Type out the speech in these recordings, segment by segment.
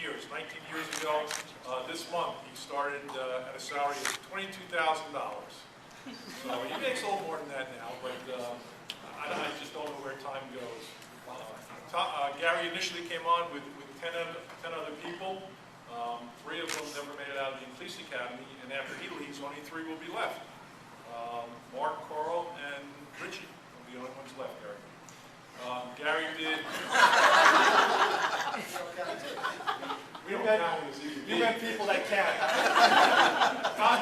years. 19 years ago, this month, he started at a salary of $22,000. So he makes a little more than that now, but I just don't know where time goes. Gary initially came on with 10 other people. 3 of them never made it out of the police academy, and after he leaves, only 3 will be left. Mark, Carl, and Richie will be the only ones left, Gary. Gary did... We don't count as either. You meant people that can't.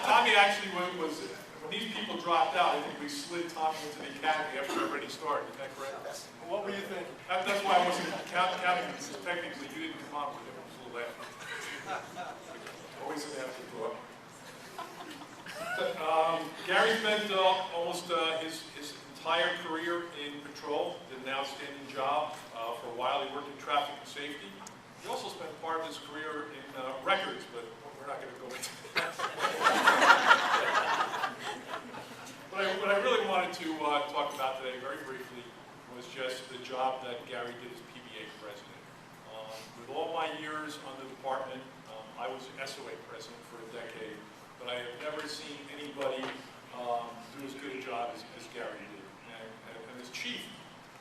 Tommy actually was... When these people dropped out, I think we slid Tommy into the academy after we already started. Is that correct? What were you thinking? That's why I wasn't counting, because technically you didn't come on with it. It was a little after. Always an afterthought. Gary spent almost his entire career in patrol, did an outstanding job. For a while he worked in traffic and safety. He also spent part of his career in records, but we're not going to go into that. What I really wanted to talk about today, very briefly, was just the job that Gary did as PBA president. With all my years on the department, I was SOA president for a decade, but I have never seen anybody do as good a job as Gary did. And as chief,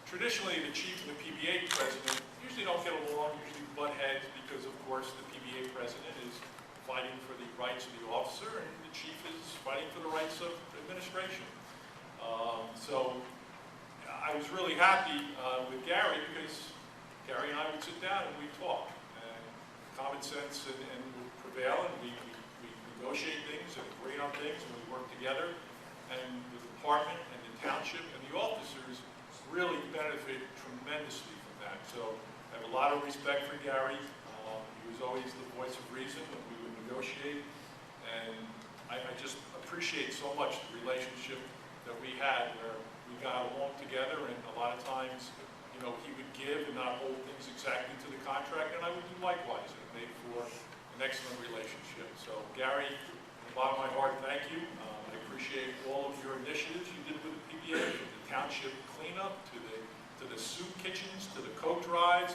traditionally the chief and the PBA president usually don't get along, usually butt heads, because of course the PBA president is fighting for the rights of the officer, and the chief is fighting for the rights of administration. So I was really happy with Gary, because Gary and I would sit down and we'd talk, and common sense and would prevail, and we negotiate things and agree on things, and we work together, and the department and the township and the officers really benefit tremendously from that. So I have a lot of respect for Gary. He was always the voice of reason when we would negotiate, and I just appreciate so much the relationship that we had, where we got along together, and a lot of times, you know, he would give and not hold things exactly to the contract, and I would do likewise, and it made for an excellent relationship. So Gary, from the bottom of my heart, thank you. I appreciate all of your initiatives you did with the PBA, from the township cleanup to the soup kitchens, to the coat drives.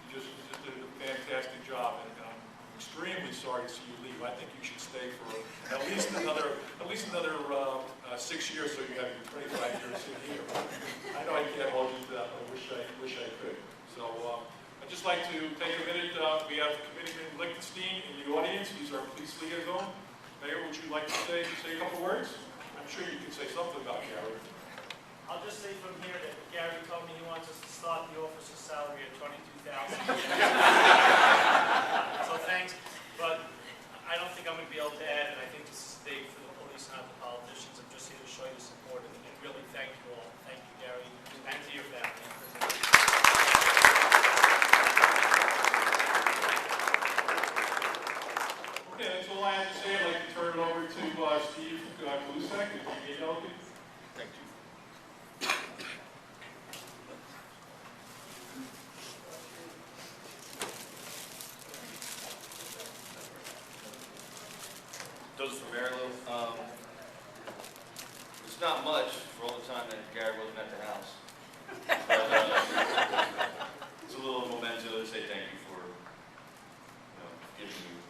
You just did a fantastic job, and I'm extremely sorry to see you leave. I think you should stay for at least another 6 years, so you have your 25 years in here. I know I can't hold you to that, but I wish I could. So I'd just like to take a minute. We have Committeeman Lichtenstein in the audience. He's our police liaison. Mayor, would you like to say a couple words? I'm sure you can say something about Gary. I'll just say from here that Gary told me he wants us to start the officer's salary at $22,000. So thanks, but I don't think I'm going to be able to add, and I think this is big for the police, not the politicians. I'm just here to show you support, and really thank you all. Thank you, Gary, and to your family. Okay, that's all I have to say. I'd like to turn it over to Steve Kulisek, the PBA delegate. Thank you. Those from Maryland. It's not much for all the time that Gary wasn't at the house. But, it's a little memento to say thank you for,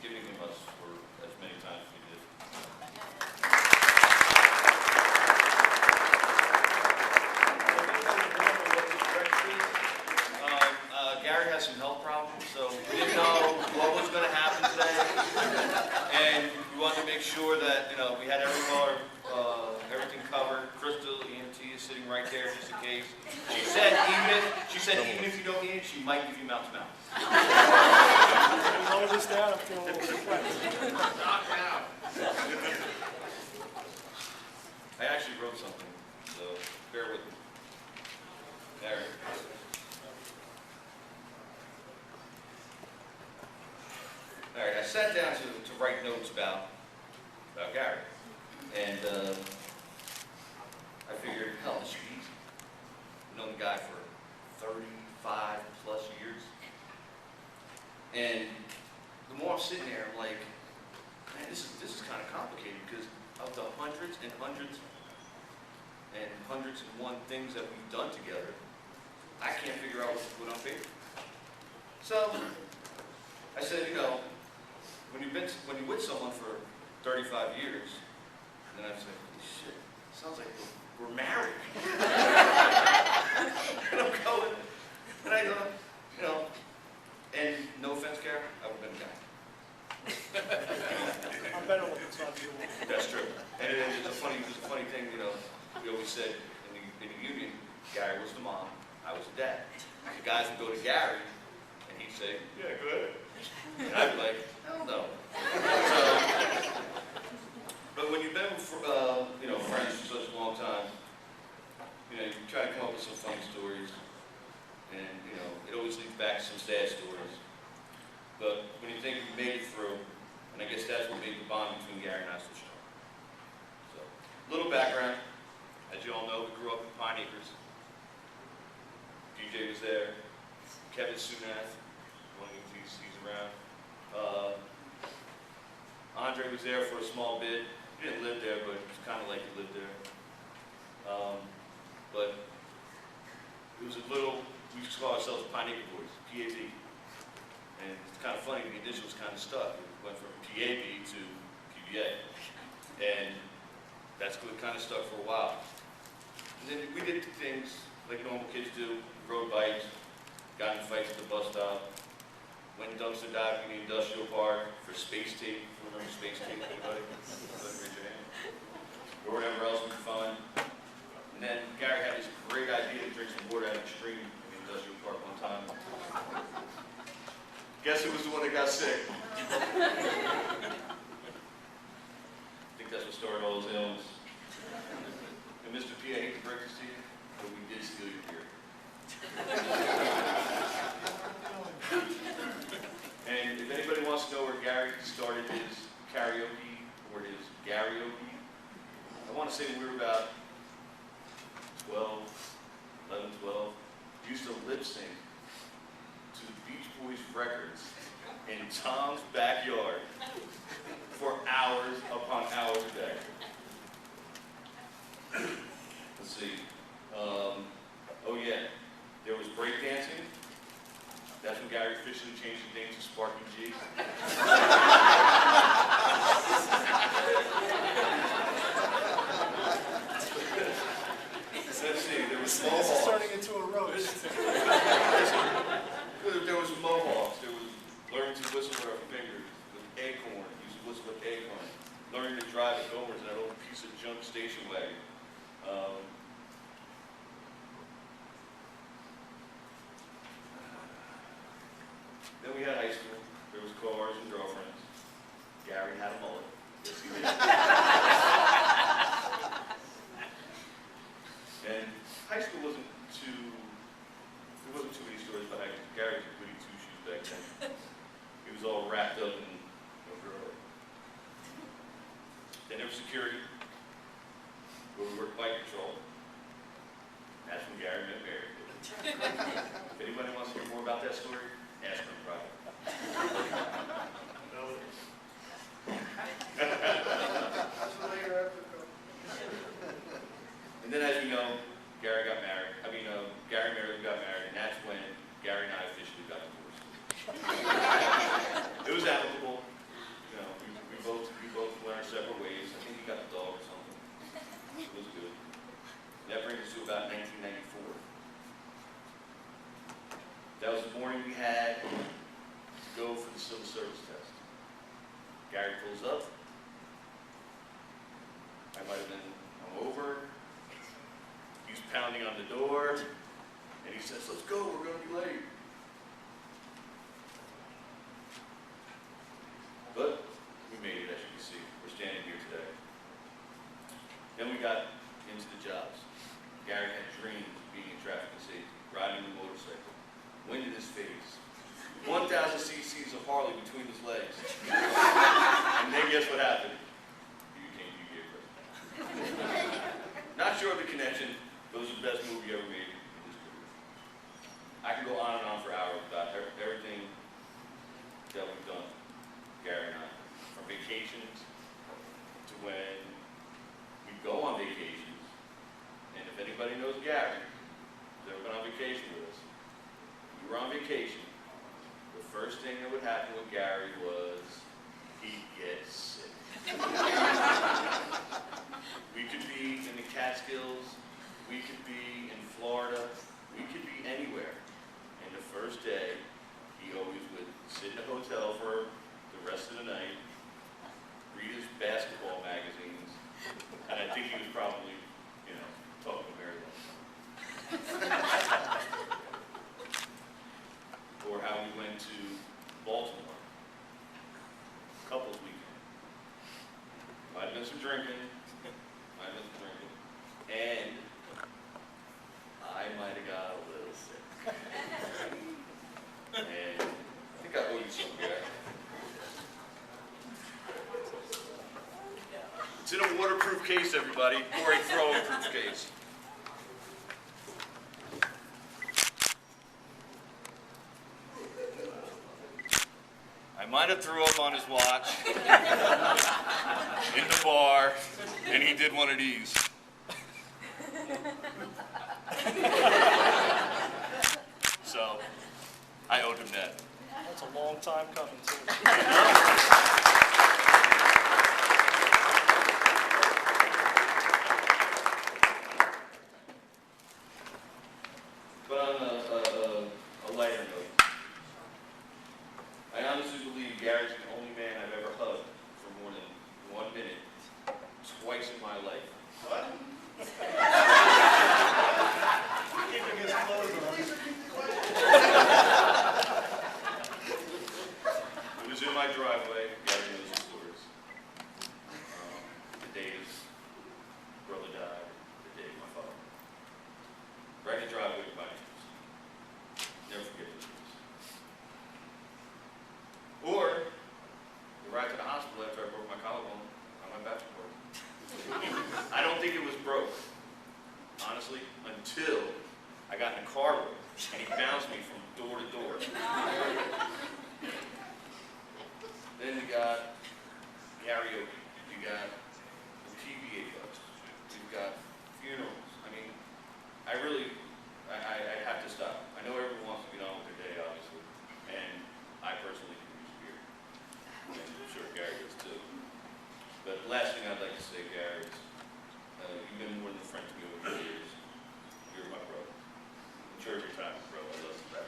giving him us for as many times as we did. Gary has some health problems, so we didn't know what was going to happen today, and we wanted to make sure that we had everything covered. Crystal, EMT, is sitting right there just in case. She said even if you don't need it, she might give you mouth to mouth. Slow this down. I'm feeling a little perplexed. Knock out. I actually wrote something, so bear with me. There. All right, I sat down to write notes about Gary, and I figured, hell, this should be easy. I've known the guy for 35 plus years, and the more I'm sitting there, I'm like, man, this is kind of complicated, because of the hundreds and hundreds and hundreds and one things that we've done together, I can't figure out what to put on paper. So I said, when you're with someone for 35 years, and then I say, holy shit, sounds like we're married. And I'm going, and I go, you know, and no offense, Gary, I would have been a guy. I'm better with it's not you. That's true. And it's a funny thing, you know, we always said in the union, Gary was the mom, I was the dad. The guys would go to Gary, and he'd say, yeah, go ahead. And I'd be like, hell no. But when you've been, you know, friends for such a long time, you know, you try to come up with some funny stories, and, you know, it always leads back to some sad stories. But when you think you made it through, and I guess that's what made the bond between Gary and I so strong. So, little background. As you all know, we grew up in Pine Acres. DJ was there. Kevin Sunath, one of these, he's around. Andre was there for a small bit. He didn't live there, but it was kind of like he lived there. But it was a little, we used to call ourselves Pine Acre Boys, PAB. And it's kind of funny, the initials kind of stuck. It went from PAB to PBA. And that's what kind of stuck for a while. And then we did things like normal kids do. We rode bikes, got in fights at the bus stop, went dumpster diving in the industrial park for space tape. Remember space tape, anybody? Raise your hand. Or whatever else we could find. And then Gary had this great idea to drink some water out of the stream in the industrial park one time. Guess who was the one that got sick? I think that's what started all his ailments. And Mr. P, I hate to break this to you, but we did steal your beer. And if anybody wants to know where Gary started his karaoke or his Garyoke, I want to say we were about 11, 12. We used to lip sync to the Beach Boys records in Tom's backyard for hours upon hours a day. Let's see. Oh yeah, there was breakdancing. That's when Gary officially changed his name to Sparky G. Let's see, there was This is mohawks. turning into a roast. There was mohawks. There was learning to whistle with our fingers, with acorn. Used to whistle with acorn. Learning to drive at Gomer's in that old piece of junk station wagon. Then we had high school. There was cars and girlfriends. Gary had a mullet. Yes, he did. And high school wasn't too many stories about high school. Gary was a goody two-shoes back then. He was all wrapped up in a girl. Then there was security, where we worked bike patrol. That's when Gary met Mary. If anybody wants to hear more about that story, ask her in private. And then, as you know, Gary got married. Gary and Mary got married, and that's when Gary and I officially got divorced. It was amicable. You know, we both went our separate ways. I think he got the dog or something. It was good. That brings us to about 1994. That was the morning we had to go for the civil service test. Gary pulls up. I might have been hungover. He's pounding on the door, and he says, "Let's go, we're going to be late." But we made it, as you can see. We're standing here today. Then we got into the jobs. Gary had dreams of being in traffic and safety, riding a motorcycle, wind in his face, 1,000 cc's of Harley between his legs. And then guess what happened? He became PBA president. Not sure of the connection, but it was the best move he ever made in his career. I can go on and on for hours about everything that we've done, Gary and I. From vacations to when we go on vacations. And if anybody knows Gary, who's ever been on vacation with us, we were on vacation. The first thing that would happen with Gary was he'd drinking, and I might have got a little sick. And I think I owe you something, guy. It's in a waterproof case, everybody, or a throw-proof case. I might have threw up on his watch in the bar, and he did one of these. So, I owed him that. That's a long time coming, too. But on a lighter note, I honestly believe Gary's the only man I've ever hugged for more than 1 minute, twice in my life. What? Keeping his clothes on. It was in my driveway. Gary knows the stories. The day his brother died, the day my father. Right in the driveway of my neighbors. Never forget those days. Or the ride to the hospital after I broke my collarbone on my basketball. I don't think it was broke, honestly, until I got in a car with him and he bounced me from door to door. Then we got karaoke, we got the PBA clubs, we've got funerals. I mean, I have to stop. I know everyone wants to get on with their day, obviously, and I personally can use beer. And I'm sure Gary does too. But the last thing I'd like to say, Gary, is you've been more than a friend to me over the years. You're my brother. Enjoy your time, bro. I love you back.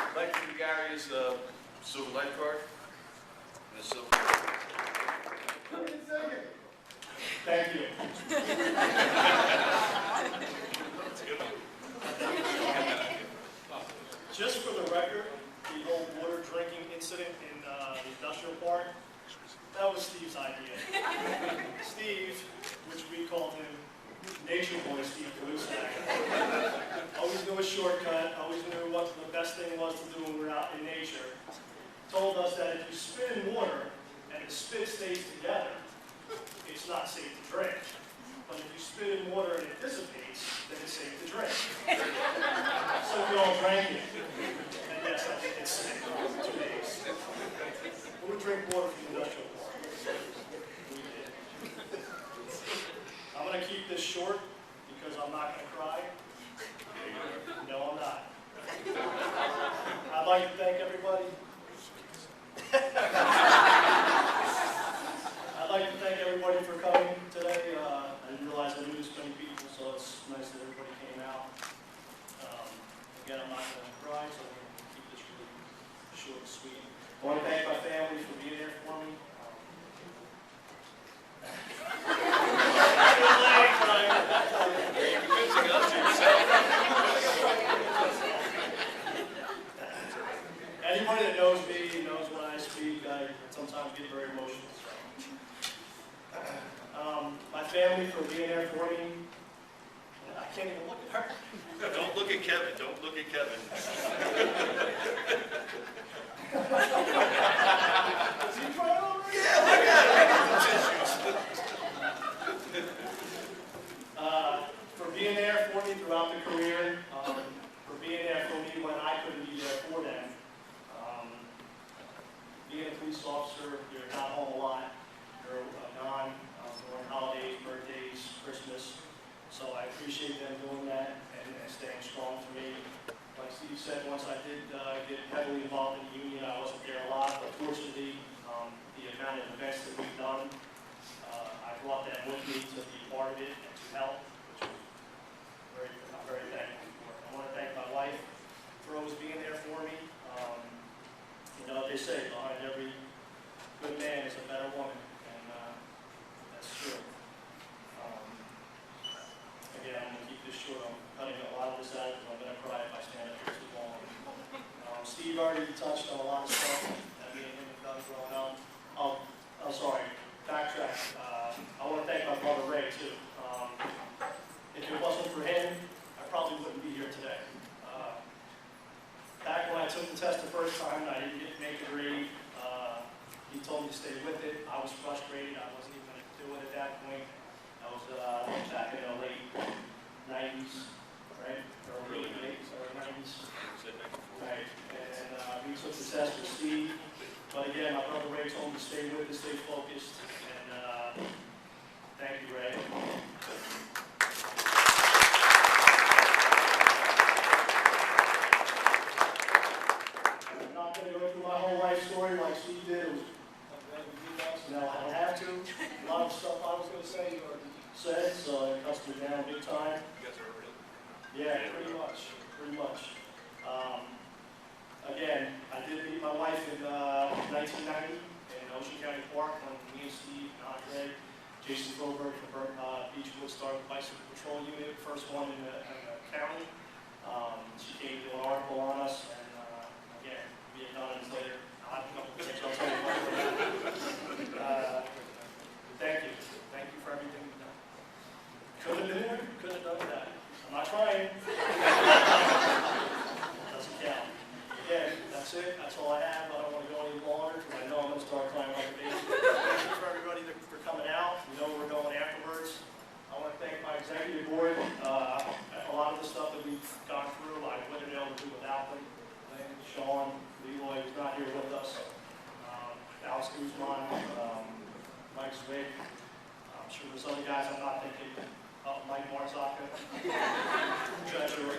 I'd like to give Gary's silver life card and a silver. Thank you. Just for the record, the whole water drinking incident in the industrial park, that was Steve's idea. Steve, which we called him Nature Boy Steve Kalusak, always knew a shortcut, always knew what the best thing was to do when we were out in nature, told us that if you spit in water and the spit stays together, it's not safe to drink. But if you spit in water and it dissipates, then it's safe to drink. So we all drank it. And yes, I think it's safe for 2 days. We would drink water from the industrial park. We did. I'm going to keep this short because I'm not going to cry. No, I'm not. I'd like to thank everybody. I'd like to thank everybody for coming today. I didn't realize I knew this many people, so it's nice that everybody came out. Again, I'm not going to cry, so I'm going to keep this really short and sweet. I want to thank my family for being there for me. Anybody that knows me knows when I speak, I sometimes get very emotional. My family for being there for me. I can't even look at her. Don't look at Kevin. Don't look at Kevin. Is he crying already? Yeah, look at him. For being there for me throughout the career, for being there for me when I couldn't be there for them. Being a police officer, you're not home a lot. You're gone during holidays, birthdays, Christmas. So I appreciate them doing that and staying strong for me. Like Steve said, once I did get heavily involved in the union, I wasn't there a lot, but fortunately, the amount of events that we've done, I brought them with me to be part of it and to help, which I'm very thankful for. I want to thank my wife for always being there for me. You know, they say behind every good man is a better woman, and that's true. already touched on a lot of stuff that me and him have done growing up. I'm sorry, backtrack. I want to thank my brother Ray too. If it wasn't for him, I probably wouldn't be here today. Back when I took the test the first time, I didn't make a grade. He told me to stay with it. I was frustrated. I wasn't even going to do it at that point. I was back in the late 90s, right? Early 80s, early 90s. Right. And we took the test with Steve. But again, my brother Ray told me to stay with it, stay focused. And thank you, Ray. I'm not going to go through my whole life story like Steve did. It was no, I don't have to. A lot of stuff I was going to say you already said, so it cuts me down big time. You guys are real. Yeah, pretty much, pretty much. Again, I did meet my wife in 1990 in Ocean County Park when me and Steve and Andre, Jason Goldberg from Beachwood started the Bicycle Patrol Unit, first one in the county. She came to do an article on us, and again, we had done it later. I'll have a couple of things I'll tell you about it. Thank you. Thank you for everything you've done. Could have been here, could have done that. I'm not trying. Doesn't count. Again, that's it. That's all I have. I don't want to go any longer because I know I'm going to start crying like a baby. Thank you for everybody for coming out. We know we're going afterwards. I want to thank my executive board. A lot of the stuff that we've gone through, I wouldn't have been able to do without them. Lynn, Sean, Leroy, who's not here with us. Alex Guzman, Mike Zwick. I'm sure there's other guys I'm not thinking. Mike Marzaka. Treasurer.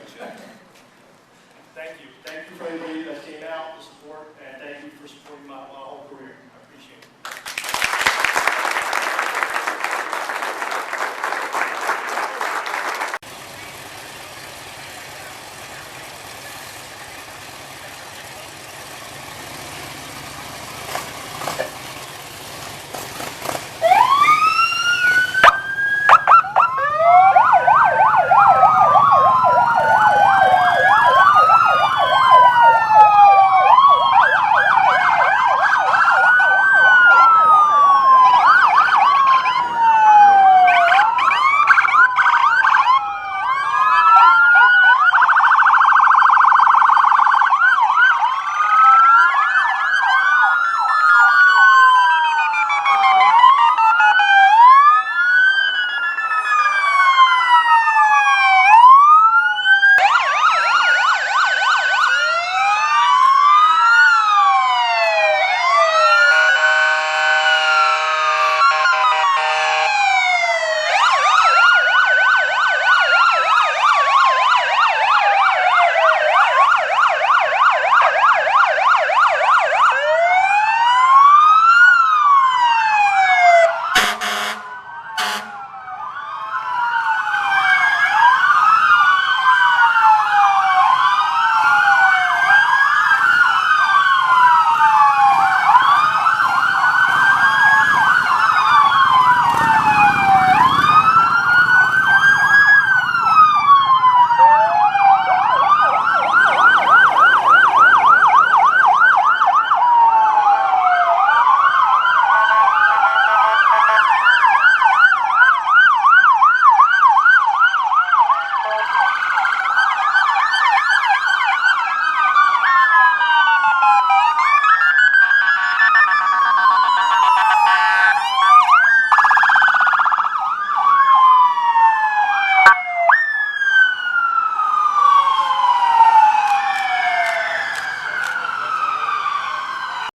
Thank you. Thank you for everybody that came out to support, and thank you for supporting my whole career.